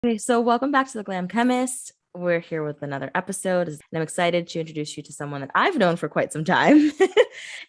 Okay, so welcome back to the Glam Chemist. We're here with another episode, and I'm excited to introduce you to someone that I've known for quite some time.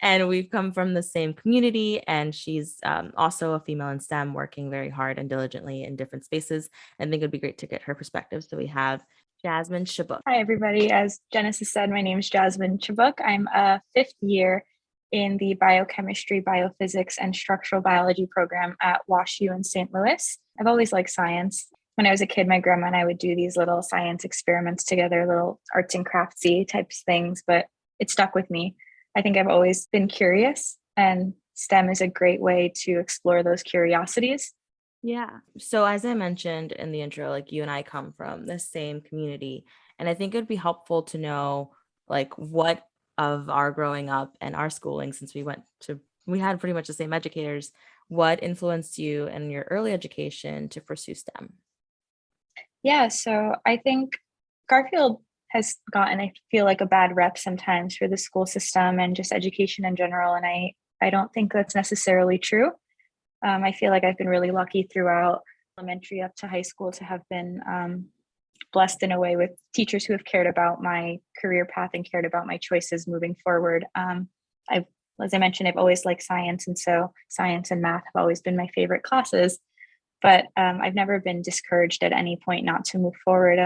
And we've come from the same community, and she's also a female in STEM working very hard and diligently in different spaces. I think it'd be great to get her perspective. So we have Jasmine Cubuk. Hi, everybody. As Genesis said, my name is Jasmine Cubuk. I'm a fifth year in the Biochemistry, Biophysics, and Structural Biology program at WashU in St. Louis. I've always liked science. When I was a kid, my grandma and I would do these little science experiments together, little arts and craftsy types things, but it stuck with me. I think I've always been curious, and STEM is a great way to explore those curiosities. Yeah. So as I mentioned in the intro, like you and I come from the same community, and I think it'd be helpful to know like what of our growing up and our schooling, since we had pretty much the same educators, what influenced you in your early education to pursue STEM? Yeah, so I think Garfield has gotten, I feel like, a bad rep sometimes for the school system and just education in general. And I don't think that's necessarily true. I feel like I've been really lucky throughout elementary up to high school to have been blessed in a way with teachers who have cared about my career path and cared about my choices moving forward. As I mentioned, I've always liked science. And so science and math have always been my favorite classes. But I've never been discouraged at any point not to move forward.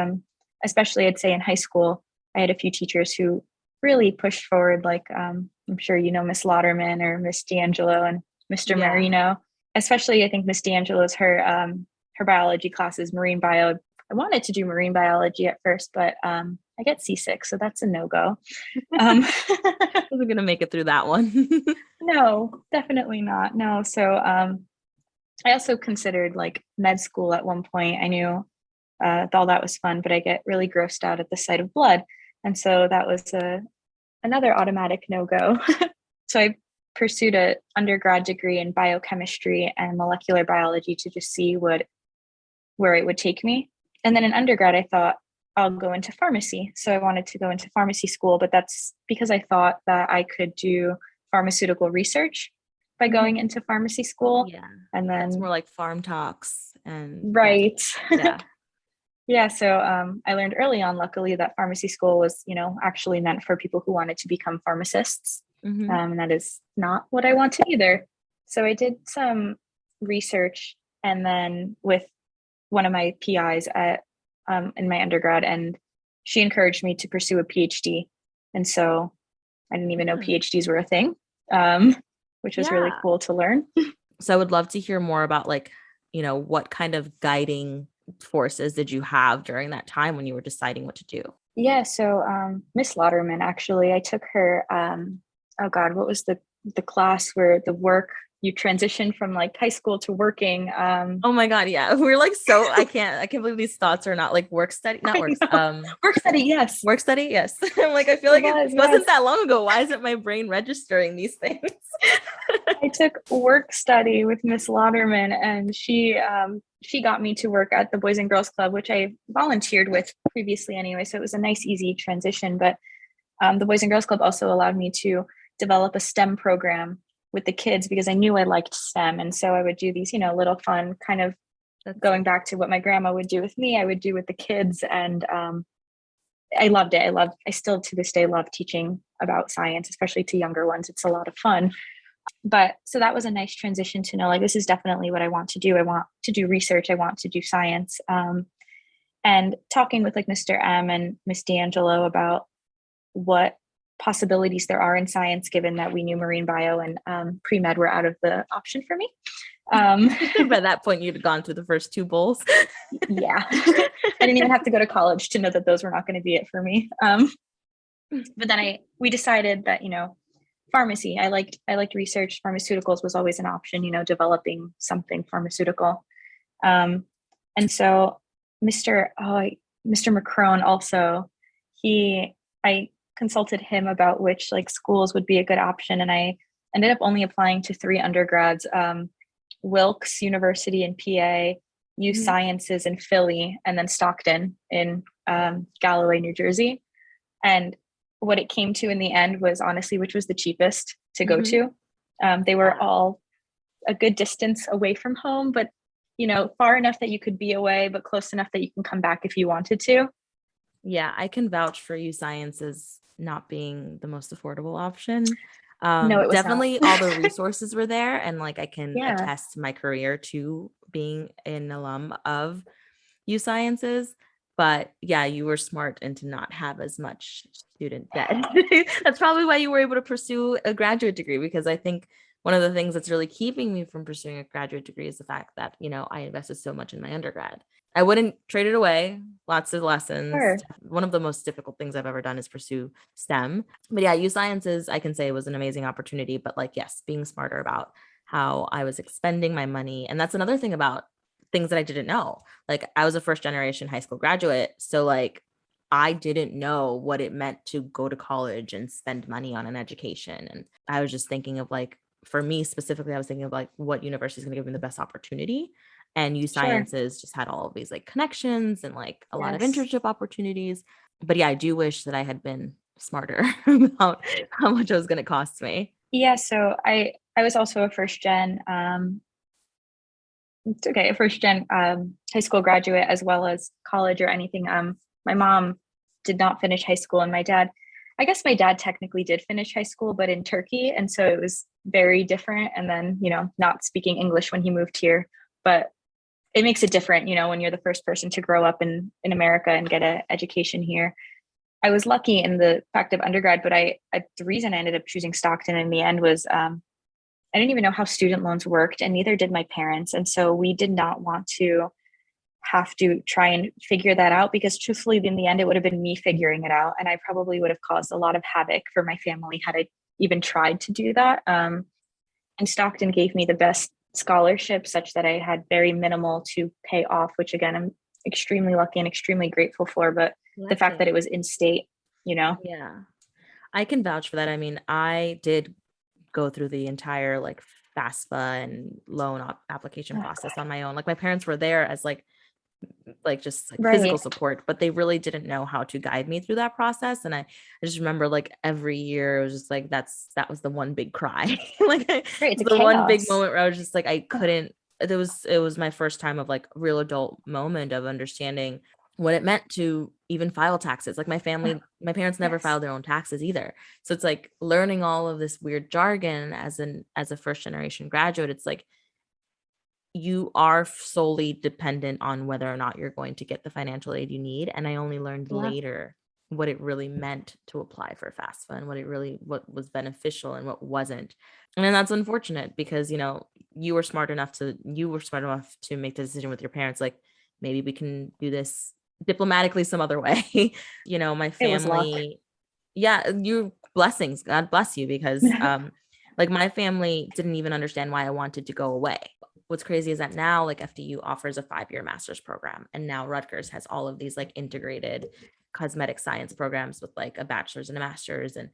Especially, I'd say in high school, I had a few teachers who really pushed forward, like I'm sure you know Miss Lauderman or Miss D'Angelo and Mr. Yeah. Marino. Especially, I think Miss D'Angelo's her biology classes, marine bio. I wanted to do marine biology at first, but I get seasick, so that's a no-go. I wasn't gonna make it through that one. No, definitely not. No. So I also considered like med school at one point. I knew all that was fun, but I get really grossed out at the sight of blood. And so that was another automatic no-go. So I pursued an undergrad degree in biochemistry and molecular biology to just see where it would take me. And then in undergrad, I thought I'll go into pharmacy. So I wanted to go into pharmacy school, but that's because I thought that I could do pharmaceutical research by going into pharmacy school. Yeah. And then it's more like farm talks and right. Yeah. Yeah. So I learned early on, luckily, that pharmacy school was, actually meant for people who wanted to become pharmacists. And that is not what I wanted either. So I did some research and then with one of my PIs in my undergrad, and she encouraged me to pursue a PhD. And so I didn't even know PhDs were a thing, which was really cool to learn. So I would love to hear more about what kind of guiding forces did you have during that time when you were deciding what to do? Yeah. So Miss Lauderman, actually, I took her, oh God, what was the class where the work, you transition from like high school to working. Oh my God. Yeah. We're like, I can't believe these thoughts are not like work study, not work. Work study. Yes. Work study. Yes. I'm like, I feel like it wasn't that long ago. Why isn't my brain registering these things? I took work study with Miss Lauderman, and she got me to work at the Boys and Girls Club, which I volunteered with previously anyway. So it was a nice, easy transition. But the Boys and Girls Club also allowed me to develop a STEM program with the kids because I knew I liked STEM. And so I would do these, little fun kind of going back to what my grandma would do with me, I would do with the kids. And I loved it. I still to this day love teaching about science, especially to younger ones. It's a lot of fun. But so that was a nice transition to know, like, this is definitely what I want to do. I want to do research. I want to do science. And talking with like Mr. M and Miss D'Angelo about what possibilities there are in science, given that we knew marine bio and pre-med were out of the option for me. By that point, you'd gone through the first two bowls. Yeah. I didn't even have to go to college to know that those were not going to be it for me. But then we decided that, pharmacy, I liked research. Pharmaceuticals was always an option, developing something pharmaceutical. And so Mr. McCrone also, I consulted him about which like schools would be a good option. And I ended up only applying to 3 undergrads, Wilkes University in PA, U Sciences in Philly, and then Stockton in Galloway, New Jersey. And what it came to in the end was honestly, which was the cheapest to go to. They were all a good distance away from home, but far enough that you could be away, but close enough that you can come back if you wanted to. Yeah, I can vouch for U Science as not being the most affordable option. No, it was not. Definitely all the resources were there, and like I can Yeah, attest my career to being an alum of U Sciences. But yeah, you were smart and to not have as much student debt. That's probably why you were able to pursue a graduate degree, because I think one of the things that's really keeping me from pursuing a graduate degree is the fact that, I invested so much in my undergrad. I wouldn't trade it away. Lots of lessons. sure. One of the most difficult things I've ever done is pursue STEM. But yeah, U Sciences, I can say, was an amazing opportunity. But like, yes, being smarter about how I was expending my money. And that's another thing about things that I didn't know. Like, I was a first generation high school graduate. So like, I didn't know what it meant to go to college and spend money on an education. And I was just thinking of like, for me specifically, I was thinking of like what university is going to give me the best opportunity. And U Sure. Sciences just had all of these like connections and like a lot of Yes. internship opportunities. But yeah, I do wish that I had been smarter about how much it was going to cost me. Yeah, so I was also a first gen it's okay, a first gen high school graduate as well as college or anything. My mom did not finish high school, and I guess my dad technically did finish high school, but in Turkey, and so it was very different. And then not speaking English when he moved here, but it makes it different, when you're the first person to grow up in America and get an education here. I was lucky in the fact of undergrad, but the reason I ended up choosing Stockton in the end was I didn't even know how student loans worked, and neither did my parents. And so we did not want to have to try and figure that out, because truthfully, in the end, it would have been me figuring it out. And I probably would have caused a lot of havoc for my family had I even tried to do that. And Stockton gave me the best scholarship such that I had very minimal to pay off, which again, I'm extremely lucky and extremely grateful for. But the fact that it Blessing. was in state, Yeah, I can vouch for that. I mean, I did go through the entire like FAFSA and application process on my own. Like, my parents were there as like just like physical right. support, but they really didn't know how to guide me through that process. And I just remember like every year it was just like that was the one big cry. Like, Right. It's a the one big chaos. moment where I was just like, I couldn't. It was my first time of like real adult moment of understanding what it meant to even file taxes. Like, my parents never Yes. filed their own taxes either. So it's like learning all of this weird jargon as a first generation graduate. It's like you are solely dependent on whether or not you're going to get the financial aid you need. And I only learned Yeah. later what it really meant to apply for FAFSA and what was beneficial and what wasn't. And then that's unfortunate because, you were smart enough to make the decision with your parents. Like, maybe we can do this diplomatically some other way. My It was luck. family, yeah, your blessings, God bless you, because like my family didn't even understand why I wanted to go away. What's crazy is that now like FDU offers a 5-year master's program, and now Rutgers has all of these like integrated cosmetic science programs with like a bachelor's and a master's. And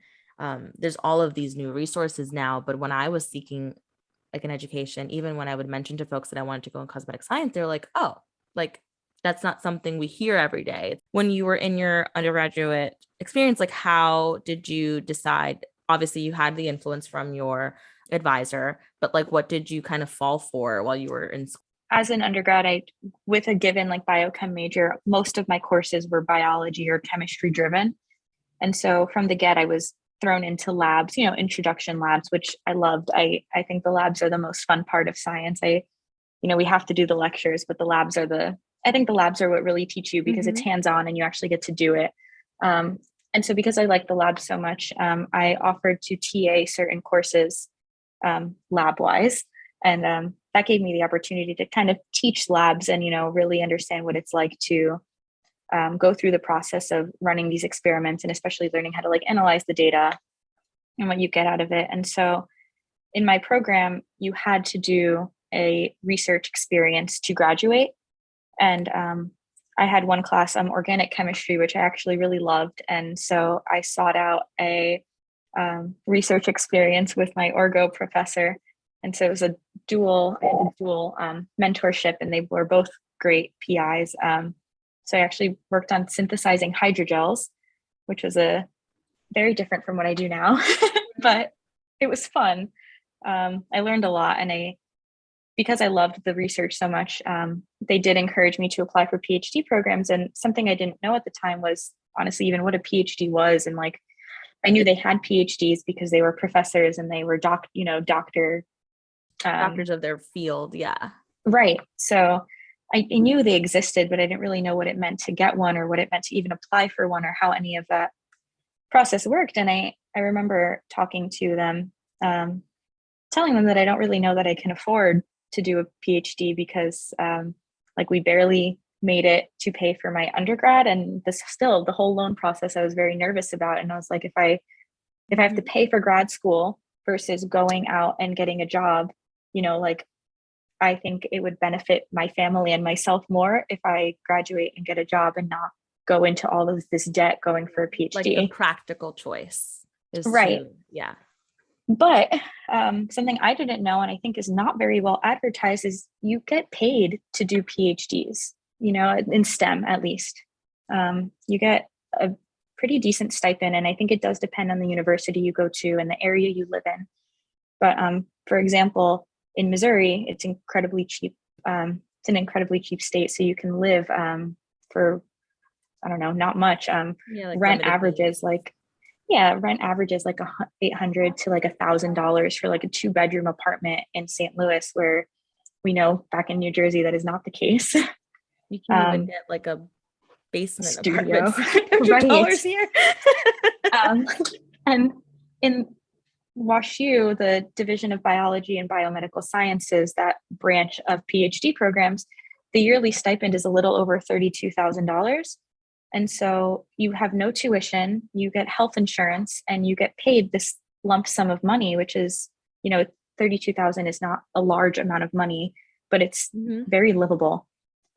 there's all of these new resources now. But when I was seeking like an education, even when I would mention to folks that I wanted to go in cosmetic science, they're like, oh, like that's not something we hear every day. When you were in your undergraduate experience, like how did you decide? Obviously, you had the influence from your advisor, but like what did you kind of fall for while you were in school? As an undergrad, with a given like biochem major, most of my courses were biology or chemistry driven. And so from the get, I was thrown into labs, introduction labs, which I loved. I think the labs are the most fun part of science. We have to do the lectures, but I think the labs are what really teach you, because it's Mm-hmm. hands-on and you actually get to do it. Um, and so because I like the labs so much, I offered to TA certain courses lab wise. And that gave me the opportunity to kind of teach labs and, really understand what it's like to go through the process of running these experiments, and especially learning how to like analyze the data and what you get out of it. And so in my program, you had to do a research experience to graduate. And I had one class, organic chemistry, which I actually really loved. And so I sought out a research experience with my orgo professor. And so it was a dual mentorship, and they were both great PIs. So I actually worked on synthesizing hydrogels, which was a very different from what I do now, but it was fun. I learned a lot, and because I loved the research so much, they did encourage me to apply for PhD programs. And something I didn't know at the time was honestly even what a PhD was. And like, I knew they had PhDs because they were professors and they were doctors Doctors of their field. Yeah. Right. So I knew they existed, but I didn't really know what it meant to get one or what it meant to even apply for one or how any of that process worked. And I remember talking to them, telling them that I don't really know that I can afford to do a PhD because like we barely made it to pay for my undergrad, and the whole loan process I was very nervous about. And I was like, if I have to pay for grad school versus going out and getting a job, like I think it would benefit my family and myself more if I graduate and get a job and not go into all of this debt going for a PhD. Like the practical choice is right. Yeah. But something I didn't know, and I think is not very well advertised, is you get paid to do PhDs, in STEM at least. You get a pretty decent stipend, and I think it does depend on the university you go to and the area you live in. But for example, in Missouri, it's incredibly cheap. It's an incredibly cheap state, so you can live for, I don't know, not much. Like rent averages like $800 to like $1,000 for like a 2-bedroom apartment in St. Louis, where we know back in New Jersey that is not the case. You can even get like a basement studio apartment for $100 here. And in WashU, the Division of Biology and Biomedical Sciences, that branch of PhD programs, the yearly stipend is a little over $32,000. And so you have no tuition, you get health insurance, and you get paid this lump sum of money, which is, $32,000 is not a large amount of money, but it's very livable.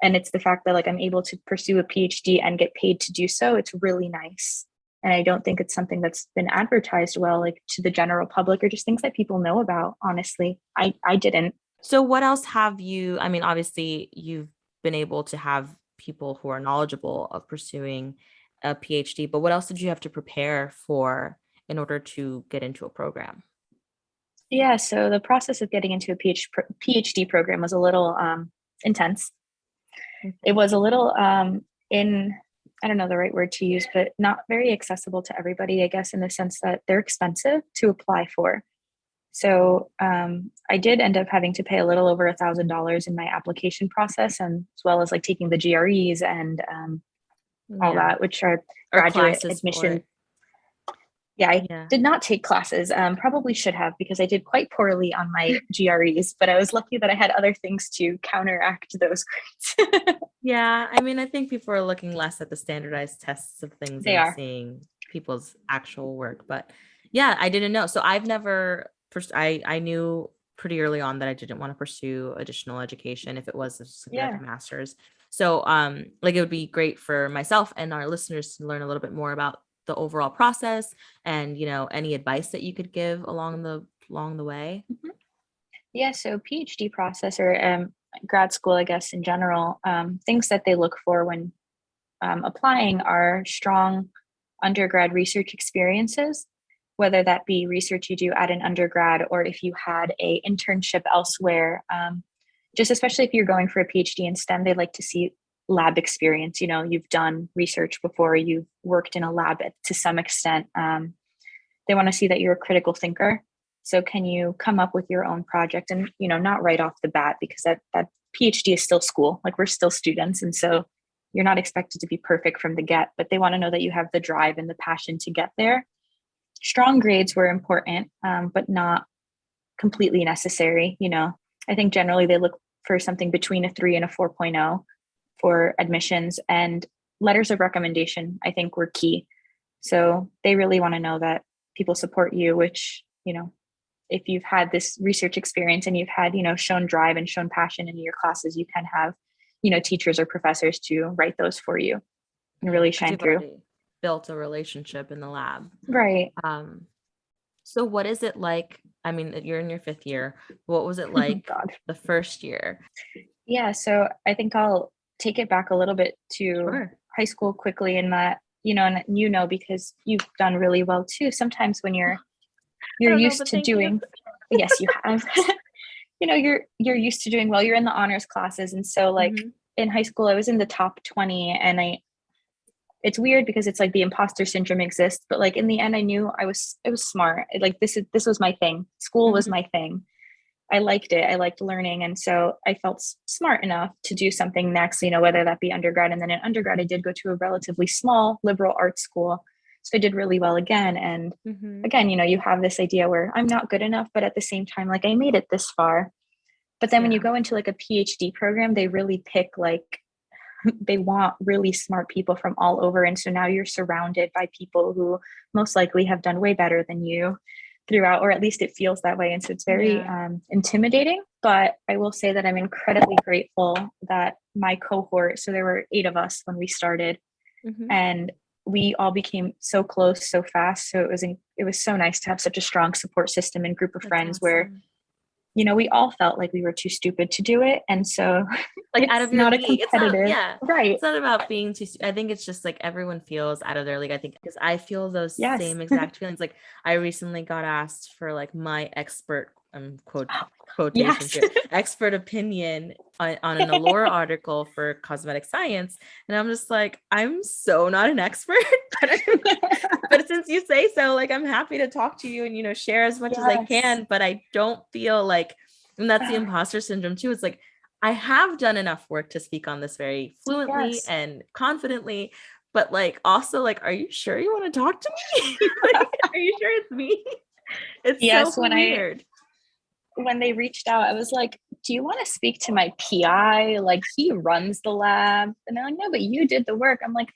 And it's the fact that like I'm able to pursue a PhD and get paid to do so. It's really nice. And I don't think it's something that's been advertised well, like to the general public, or just things that people know about. Honestly, I didn't. So what else have you, I mean, obviously you've been able to have people who are knowledgeable of pursuing a PhD, but what else did you have to prepare for in order to get into a program? Yeah, so the process of getting into a PhD program was a little intense. It was a little I don't know the right word to use, but not very accessible to everybody, I guess, in the sense that they're expensive to apply for. So I did end up having to pay a little over $1,000 in my application process, and as well as like taking the GREs and all that, which are graduate admission. Yeah, I did not take classes. Probably should have, because I did quite poorly on my GREs, but I was lucky that I had other things to counteract those grades. Yeah, I mean, I think people are looking less at the standardized tests of things and seeing people's actual work. But yeah, I didn't know. So I've never, I knew pretty early on that I didn't want to pursue additional education if it was like a master's. So like it would be great for myself and our listeners to learn a little bit more about the overall process and, any advice that you could give along the way. Yeah, so PhD process or grad school, I guess, in general, things that they look for when applying are strong undergrad research experiences, whether that be research you do at an undergrad or if you had a internship elsewhere. Just especially if you're going for a PhD in STEM, they like to see lab experience. You've done research before, you've worked in a lab to some extent. They want to see that you're a critical thinker. So can you come up with your own project and, not right off the bat, because that PhD is still school, like we're still students. And so you're not expected to be perfect from the get, but they want to know that you have the drive and the passion to get there. Strong grades were important, but not completely necessary. I think generally they look for something between a 3 and a 4.0 for admissions, and letters of recommendation, I think, were key. So they really want to know that people support you, which, if you've had this research experience and you've had, shown drive and shown passion in your classes, you can have, teachers or professors to write those for you and really shine through. Built a relationship in the lab. Right. So what is it like? I mean, you're in your 5th year. What was it like the first year? Yeah. So I think I'll take it back a little bit to high school quickly, in that, and because you've done really well too. Sometimes when you're used to doing, yes, you have. you're used to doing well. You're in the honors classes. And so like in high school, I was in the top 20, and it's weird because it's like the imposter syndrome exists, but like in the end, I knew I was smart. Like this was my thing. School was my thing. I liked it. I liked learning. And so I felt smart enough to do something next, whether that be undergrad. And then in undergrad, I did go to a relatively small liberal arts school. So I did really well again. And again, you have this idea where I'm not good enough, but at the same time, like I made it this far. But then when you go into like a PhD program, they really pick like, they want really smart people from all over. And so now you're surrounded by people who most likely have done way better than you throughout, or at least it feels that way. And so it's very intimidating, but I will say that I'm incredibly grateful that my cohort, so there were 8 of us when we started, and we all became so close so fast. So it was so nice to have such a strong support system and group of friends where we all felt like we were too stupid to do it. And so like out of your league. It's not, right. It's not about being too, I think it's just like everyone feels out of their league. I think because I feel those same exact feelings. Like I recently got asked for like my expert quotations here, expert opinion on an Allure article for cosmetic science. And I'm just like, I'm so not an expert, but since you say so, like, I'm happy to talk to you and, share as much as I can, but I don't feel like, and that's the imposter syndrome too. It's like, I have done enough work to speak on this very fluently and confidently, but like, also like, are you sure you want to talk to me? Like, are you sure it's me? It's so weird. When they reached out, I was like, do you want to speak to my PI? Like he runs the lab. And they're like, no, but you did the work. I'm like,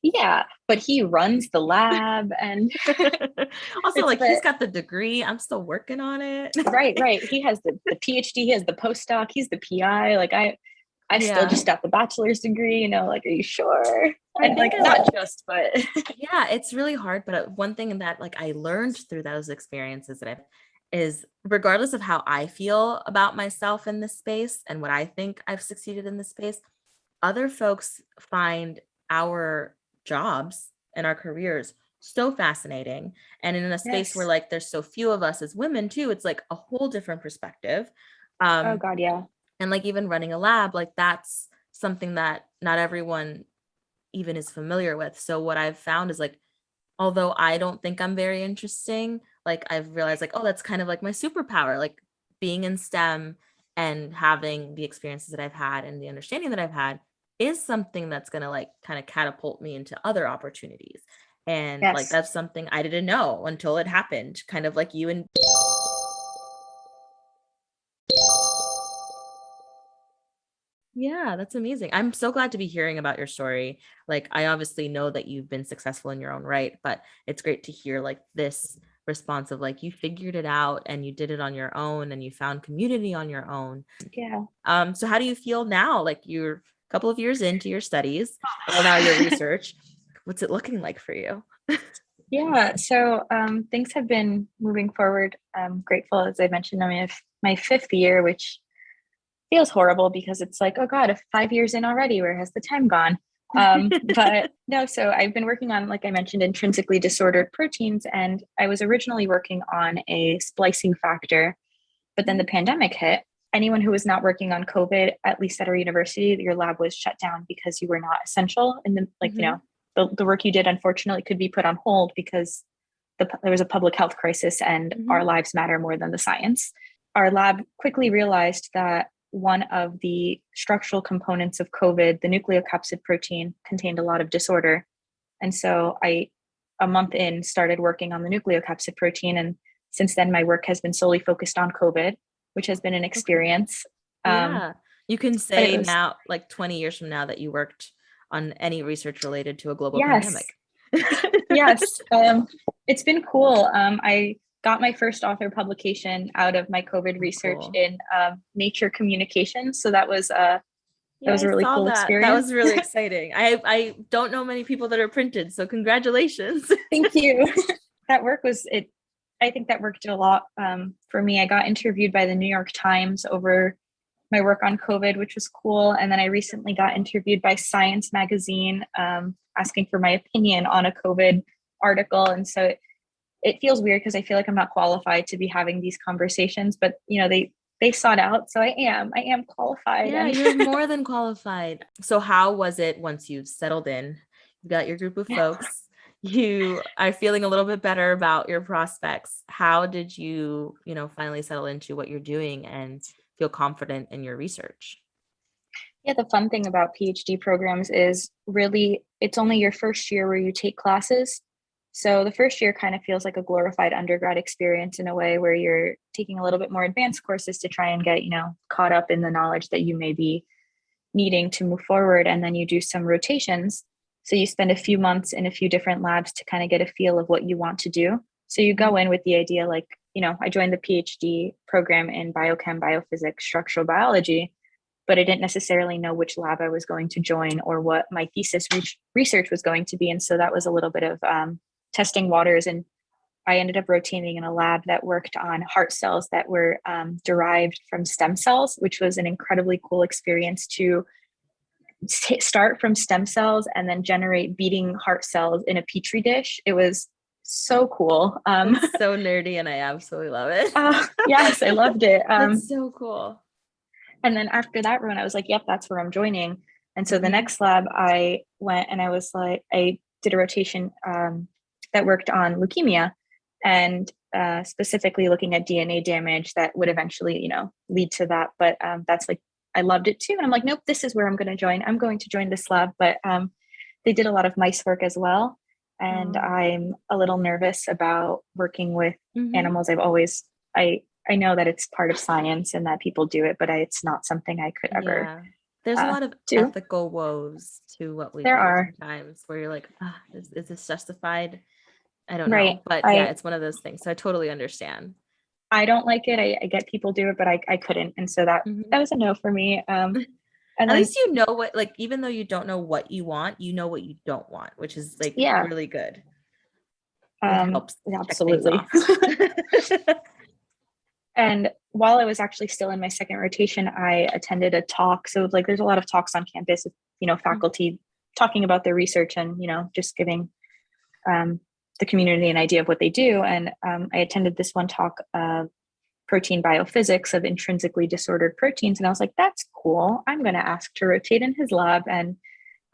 yeah, but he runs the lab. And also like he's got the degree. I'm still working on it. Right. He has the PhD, he has the postdoc, he's the PI. Like I still just got the bachelor's degree, like, are you sure? And like not just, but yeah, it's really hard. But one thing that like I learned through those experiences is regardless of how I feel about myself in this space and what I think I've succeeded in this space, other folks find our jobs and our careers so fascinating. And in a space where like there's so few of us as women too, it's like a whole different perspective. Oh God, yeah. And like even running a lab, like that's something that not everyone even is familiar with. So what I've found is like, although I don't think I'm very interesting, like I've realized like, oh, that's kind of like my superpower, like being in STEM and having the experiences that I've had and the understanding that I've had is something that's going to like kind of catapult me into other opportunities. And like, that's something I didn't know until it happened, kind of like you and yeah, that's amazing. I'm so glad to be hearing about your story. Like, I obviously know that you've been successful in your own right, but it's great to hear like this response of like you figured it out and you did it on your own and you found community on your own. Yeah. So how do you feel now? Like you're a couple of years into your studies, well, now your research. What's it looking like for you? Yeah. So things have been moving forward. I'm grateful, as I mentioned, I'm in my 5th year, which feels horrible because it's like, oh God, 5 years in already, where has the time gone? But no, so I've been working on, like I mentioned, intrinsically disordered proteins. And I was originally working on a splicing factor, but then the pandemic hit. Anyone who was not working on COVID, at least at our university, your lab was shut down because you were not essential. And then like, the work you did, unfortunately, could be put on hold because there was a public health crisis and our lives matter more than the science. Our lab quickly realized that one of the structural components of COVID, the nucleocapsid protein, contained a lot of disorder. And so I, a month in, started working on the nucleocapsid protein. And since then, my work has been solely focused on COVID, which has been an experience. Yeah, you can say now, like 20 years from now, that you worked on any research related to a global pandemic. Yes. It's been cool. I got my first author publication out of my COVID research in Nature Communications. So that was a really cool experience. That was really exciting. I don't know many people that are printed, so congratulations. Thank you. That work was it. I think that work did a lot for me. I got interviewed by the New York Times over my work on COVID, which was cool. And then I recently got interviewed by Science Magazine asking for my opinion on a COVID article. And so it feels weird because I feel like I'm not qualified to be having these conversations, but they sought out. So I am qualified. Yeah, And you're more than qualified. So how was it once you settled in? You got your group of folks. You are feeling a little bit better about your prospects. How did you, finally settle into what you're doing and feel confident in your research? yeah, the fun thing about PhD programs is really it's only your first year where you take classes. So the first year kind of feels like a glorified undergrad experience in a way where you're taking a little bit more advanced courses to try and get, caught up in the knowledge that you may be needing to move forward. And then you do some rotations. So you spend a few months in a few different labs to kind of get a feel of what you want to do. So you go in with the idea like, I joined the PhD program in biochem, biophysics, structural biology, but I didn't necessarily know which lab I was going to join or what my thesis research was going to be. And so that was a little bit of testing waters. And I ended up rotating in a lab that worked on heart cells that were derived from stem cells, which was an incredibly cool experience to start from stem cells and then generate beating heart cells in a petri dish. It was so cool. It's so nerdy and I absolutely love it. Yes, I loved it. That's so cool. And then after that run, I was like, yep, that's where I'm joining. And so the next lab I went and I was like, I did a rotation that worked on leukemia and specifically looking at DNA damage that would eventually, lead to that. But that's like, I loved it too. And I'm like, nope, this is where I'm going to join. I'm going to join this lab. But they did a lot of mice work as well. And I'm a little nervous about working with animals. I know that it's part of science and that people do it, but it's not something I could ever. There's a lot of ethical woes to what we do sometimes where you're like, is this justified? I don't know. But it's one of those things. So I totally understand. I don't like it. I get people do it, but I couldn't. And so that was a no for me. And at least you know what, like, even though you don't know what you want, you know what you don't want, which is like really good. Helps absolutely. And while I was actually still in my second rotation, I attended a talk. So like there's a lot of talks on campus, faculty talking about their research and, just giving the community an idea of what they do. And I attended this one talk of protein biophysics of intrinsically disordered proteins. And I was like, that's cool. I'm going to ask to rotate in his lab. And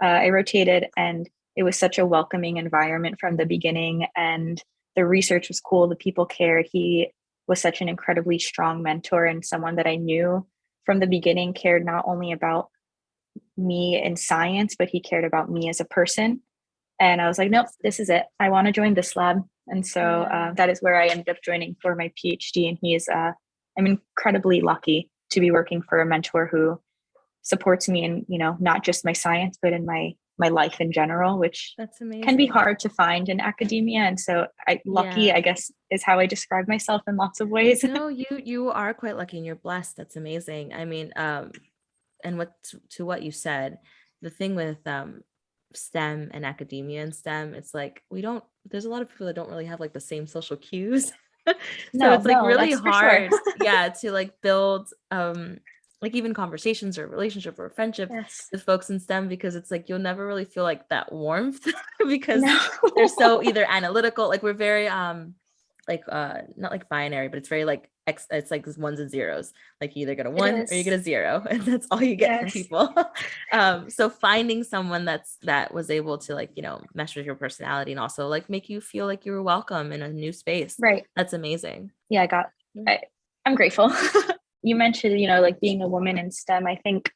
I rotated and it was such a welcoming environment from the beginning. And the research was cool. The people cared. He was such an incredibly strong mentor and someone that I knew from the beginning cared not only about me in science, but he cared about me as a person. And I was like, nope, this is it. I want to join this lab. And so that is where I ended up joining for my PhD. And he is, I'm incredibly lucky to be working for a mentor who supports me in, not just my science, but in my life in general, which can be hard to find in academia. And so lucky, I guess, is how I describe myself in lots of ways. No, you are quite lucky and you're blessed. That's amazing. I mean, and what you said, the thing with STEM and academia and STEM, it's like there's a lot of people that don't really have like the same social cues. So it's like really hard to like build like even conversations or relationship or friendship with folks in STEM, because it's like you'll never really feel like that warmth because they're so either analytical, like we're very like not like binary, but it's very like it's like ones and zeros, like you either get a 1 or you get a 0, and that's all you get from people. So finding someone that was able to like mesh with your personality and also like make you feel like you were welcome in a new space, that's amazing. I'm grateful. You mentioned like being a woman in STEM. I think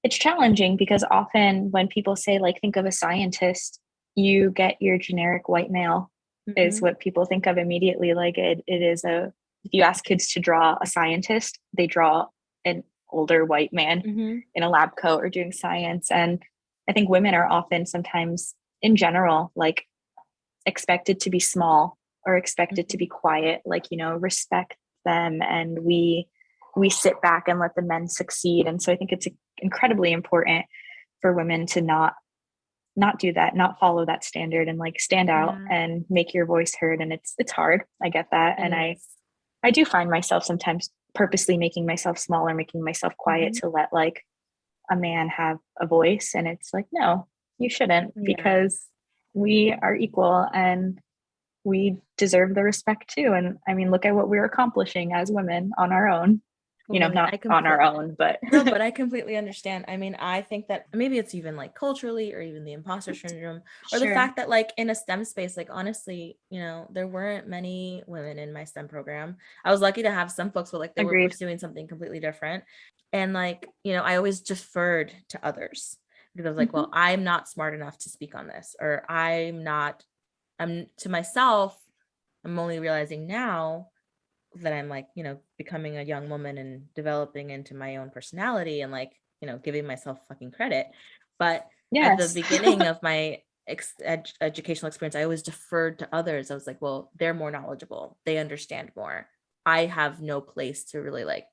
it's challenging because often when people say like think of a scientist, you get your generic white male is what people think of immediately. Like it is if you ask kids to draw a scientist, they draw an older white man in a lab coat or doing science. And I think women are often sometimes in general, like expected to be small or expected to be quiet, like, respect them. And we sit back and let the men succeed. And so I think it's incredibly important for women to not do that, not follow that standard and like stand out and make your voice heard. And it's hard. I get that. And I do find myself sometimes purposely making myself smaller, making myself quiet to let like a man have a voice. And it's like, no, you shouldn't, because we are equal and we deserve the respect too. And I mean, look at what we're accomplishing as women on our own. Totally. not on our own, but no, but I completely understand. I mean, I think that maybe it's even like culturally or even the imposter syndrome or the Sure. fact that like in a STEM space, like honestly, there weren't many women in my STEM program. I was lucky to have some folks, but like they were Agreed. pursuing something completely different. And like, I always deferred to others because I was like, well, I'm not smart enough to speak on this, or I'm to myself, I'm only realizing now that I'm like, becoming a young woman and developing into my own personality and like, giving myself fucking credit. But at the Yes. beginning of my educational experience, I always deferred to others. I was like, well, they're more knowledgeable. They understand more. I have no place to really like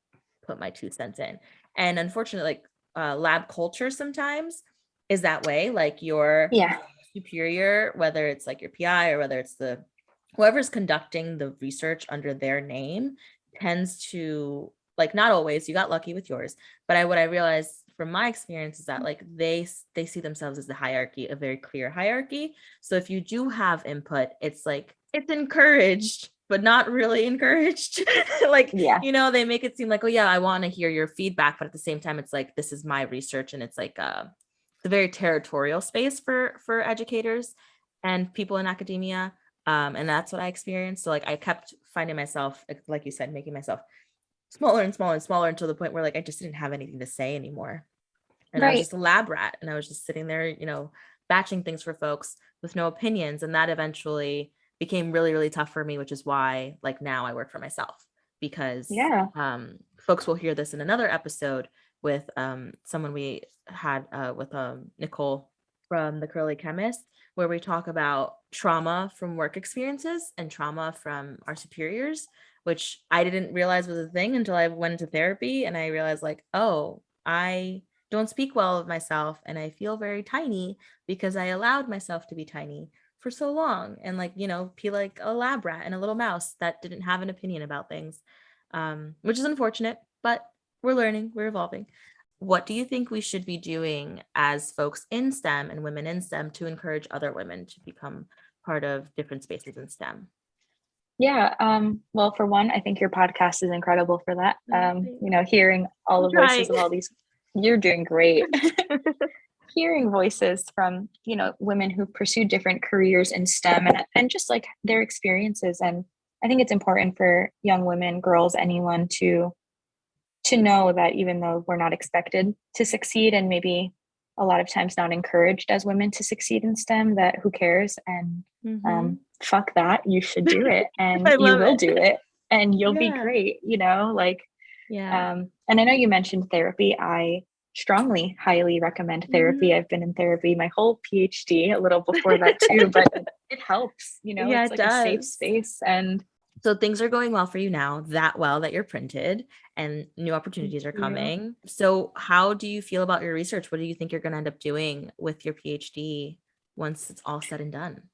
put my 2 cents in. And unfortunately, like lab culture sometimes is that way. Like your Yeah. superior, whether it's like your PI or whether it's whoever's conducting the research under their name, tends to, like, not always, you got lucky with yours, but what I realized from my experience is that like they see themselves as the hierarchy, a very clear hierarchy. So if you do have input, it's like it's encouraged but not really encouraged. Like, Yeah. they make it seem like, oh yeah, I want to hear your feedback, but at the same time it's like this is my research, and it's like it's a very territorial space for educators and people in academia. And that's what I experienced. So like I kept finding myself, like you said, making myself smaller and smaller and smaller until the point where like I just didn't have anything to say anymore. And I was just a lab rat, and I was just sitting there, batching things for folks with no opinions. And that eventually became really, really tough for me, which is why like now I work for myself, because folks will hear this in another episode with someone we had with Nicole from the Curly Chemist, where we talk about trauma from work experiences and trauma from our superiors, which I didn't realize was a thing until I went into therapy, and I realized like, oh, I don't speak well of myself and I feel very tiny because I allowed myself to be tiny for so long, and like, be like a lab rat and a little mouse that didn't have an opinion about things, which is unfortunate, but we're learning, we're evolving. What do you think we should be doing as folks in STEM and women in STEM to encourage other women to become part of different spaces in STEM? Yeah. Well, for one, I think your podcast is incredible for that. Hearing all the voices of all these, you're doing great. Hearing voices from, women who pursue different careers in STEM and just like their experiences. And I think it's important for young women, girls, anyone to know that even though we're not expected to succeed, and maybe a lot of times not encouraged as women to succeed in STEM, that who cares, and fuck that, you should do it, and you will do it, and you'll be great, like, and I know you mentioned therapy. I strongly, highly recommend therapy. I've been in therapy my whole PhD, a little before that too, but it helps, it's like a safe space. And so things are going well for you now, that well that you're printed and new opportunities are coming. So how do you feel about your research? What do you think you're going to end up doing with your PhD once it's all said and done?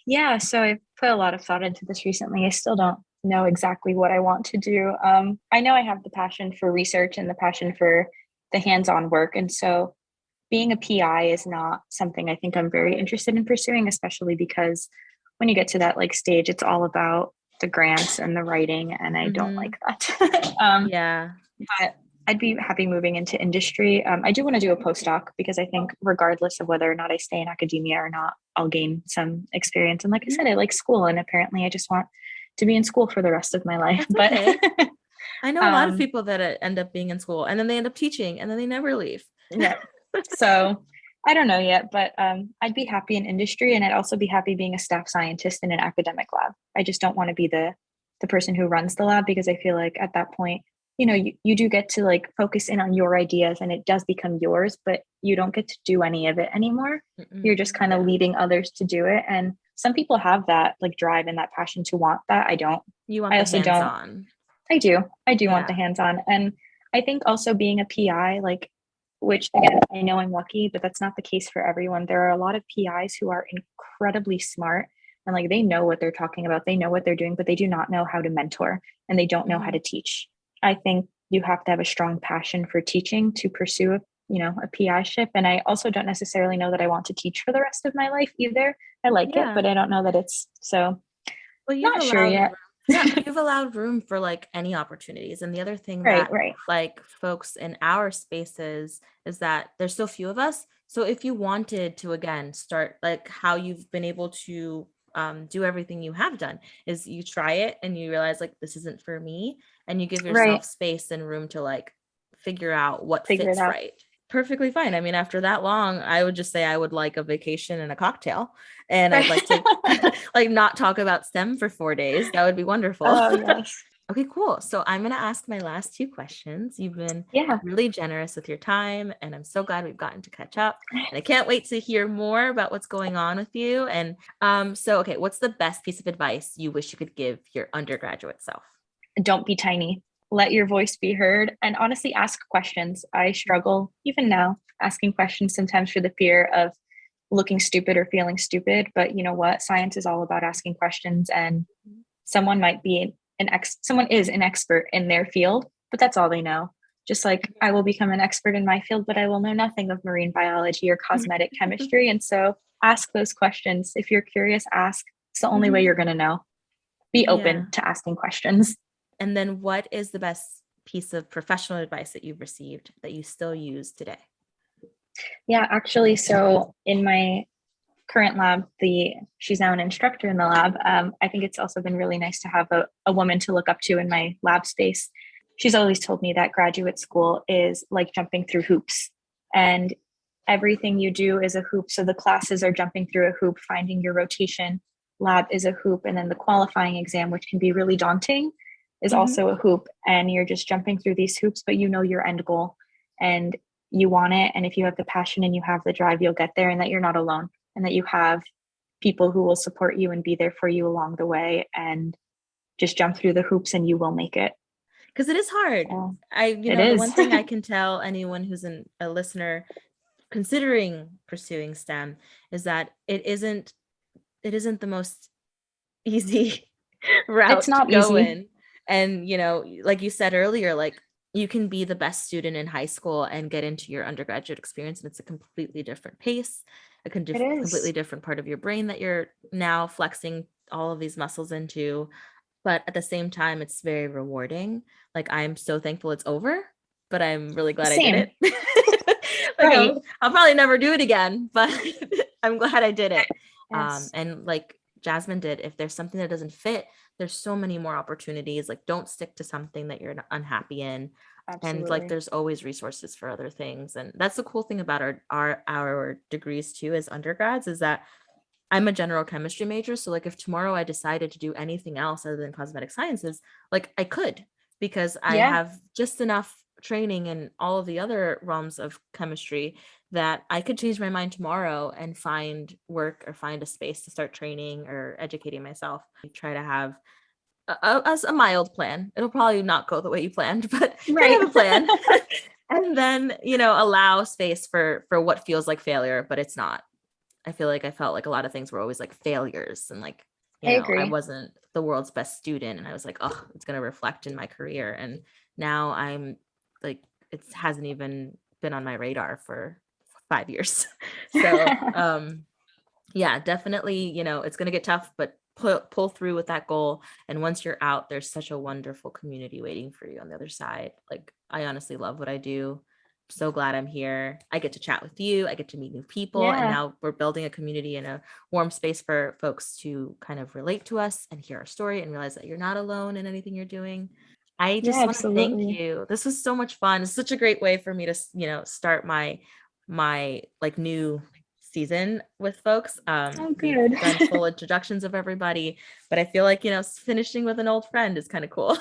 Yeah, so I've put a lot of thought into this recently. I still don't know exactly what I want to do. I know I have the passion for research and the passion for the hands-on work. And so being a PI is not something I think I'm very interested in pursuing, especially because when you get to that like stage, it's all about the grants and the writing, and I don't like that. But I'd be happy moving into industry. I do want to do a postdoc because I think regardless of whether or not I stay in academia or not, I'll gain some experience. And like I said, I like school, and apparently I just want to be in school for the rest of my life. But I know a lot of people that end up being in school and then they end up teaching and then they never leave. Yeah. So I don't know yet, but I'd be happy in industry, and I'd also be happy being a staff scientist in an academic lab. I just don't want to be the person who runs the lab, because I feel like at that point, you do get to like focus in on your ideas and it does become yours, but you don't get to do any of it anymore. You're just kind of leading others to do it. And some people have that like drive and that passion to want that. I don't. You want the hands-on. I do want the hands-on. And I think also being a PI, like, which again, I know I'm lucky, but that's not the case for everyone. There are a lot of PIs who are incredibly smart and like they know what they're talking about, they know what they're doing, but they do not know how to mentor and they don't know how to teach. I think you have to have a strong passion for teaching to pursue a PI-ship. And I also don't necessarily know that I want to teach for the rest of my life either. I like it, but I don't know that it's so. Well, you've not sure yet. Yeah, you've allowed room for like any opportunities. And the other thing Right, that right, like folks in our spaces is that there's so few of us. So if you wanted to again start like how you've been able to do everything you have done is you try it and you realize like this isn't for me, and you give right. yourself space and room to like figure out what Figure it fits out. right. Perfectly fine. I mean, after that long, I would just say I would like a vacation and a cocktail, and I'd like to like not talk about STEM for 4 days. That would be wonderful. Oh, yes. Okay, cool. So I'm going to ask my last two questions. You've been Yeah. really generous with your time, and I'm so glad we've gotten to catch up. And I can't wait to hear more about what's going on with you. And okay, what's the best piece of advice you wish you could give your undergraduate self? Don't be tiny. Let your voice be heard, and honestly ask questions. I struggle even now asking questions sometimes for the fear of looking stupid or feeling stupid. But you know what? Science is all about asking questions, and someone might be someone is an expert in their field, but that's all they know. Just like I will become an expert in my field, but I will know nothing of marine biology or cosmetic chemistry. And so ask those questions. If you're curious, ask. It's the only way you're going to know. Be Yeah. open to asking questions. And then what is the best piece of professional advice that you've received that you still use today? Yeah, actually, so in my current lab, she's now an instructor in the lab. I think it's also been really nice to have a woman to look up to in my lab space. She's always told me that graduate school is like jumping through hoops, and everything you do is a hoop. So the classes are jumping through a hoop, finding your rotation lab is a hoop, and then the qualifying exam, which can be really daunting, is also a hoop. And you're just jumping through these hoops, but you know your end goal and you want it. And if you have the passion and you have the drive, you'll get there, and that you're not alone, and that you have people who will support you and be there for you along the way, and just jump through the hoops and you will make it. Because it is hard. So it The is. one thing I can tell anyone who's a listener considering pursuing STEM is that it isn't the most easy It's route to not go easy. in. And, like you said earlier, like you can be the best student in high school and get into your undergraduate experience, and it's a completely different pace, It completely is. different part of your brain that you're now flexing all of these muscles into. But at the same time, it's very rewarding. Like I'm so thankful it's over, but I'm really glad I did Same. it. Like Right. I'll probably never do it again, but I'm glad I did it. Yes. And like Jasmine did, if there's something that doesn't fit, there's so many more opportunities. Like don't stick to something that you're unhappy in. And like Absolutely. there's always resources for other things. And that's the cool thing about our degrees too as undergrads, is that I'm a general chemistry major. So like if tomorrow I decided to do anything else other than cosmetic sciences, like I could, because I Yeah. have just enough training in all of the other realms of chemistry that I could change my mind tomorrow and find work or find a space to start training or educating myself. I try to have a mild plan. It'll probably not go the way you planned, but try to Right. have a plan. And then, allow space for what feels like failure, but it's not. I feel like I felt like a lot of things were always like failures, and like, I I agree. wasn't the world's best student, and I was like, oh, it's going to reflect in my career. And now I'm like, it hasn't even been on my radar for 5 years. So, yeah, definitely, it's going to get tough, but pull through with that goal. And once you're out, there's such a wonderful community waiting for you on the other side. Like, I honestly love what I do. So glad I'm here. I get to chat with you. I get to meet new people. And Yeah. now we're building a community and a warm space for folks to kind of relate to us and hear our story and realize that you're not alone in anything you're doing. I Yeah, just want to thank absolutely. you. This was so much fun. It's such a great way for me to, start my like new season with folks. Oh, We've good. done full introductions of everybody, but I feel like, finishing with an old friend is kind of cool.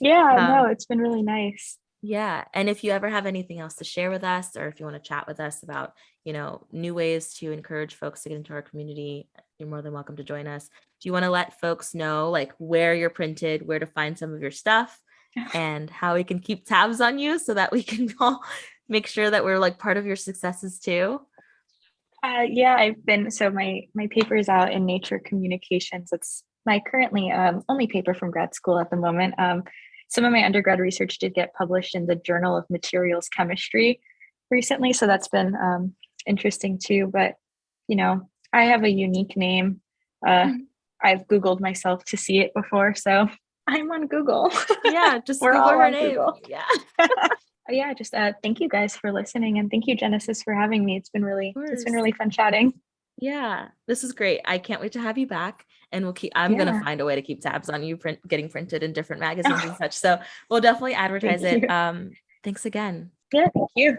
Yeah, no, um, it's been really nice. yeah. And if you ever have anything else to share with us, or if you want to chat with us about, new ways to encourage folks to get into our community, you're more than welcome to join us. Do you want to let folks know like where you're printed, where to find some of your stuff, and how we can keep tabs on you so that we can all make sure that we're like part of your successes too? Yeah, my paper is out in Nature Communications. It's my currently only paper from grad school at the moment. Some of my undergrad research did get published in the Journal of Materials Chemistry recently, so that's been interesting too. But I have a unique name. Uh, I've Googled myself to see it before. So I'm on Google. Yeah, just We're Google all her on name. Google. Yeah. Yeah, just thank you guys for listening, and thank you, Genesis, for having me. It's been Course. really fun chatting. Yeah, this is great. I can't wait to have you back. And I'm gonna Yeah. find a way to keep tabs on you getting printed in different magazines and such. So we'll definitely advertise Thank it. you. Thanks again. Yeah, thank you.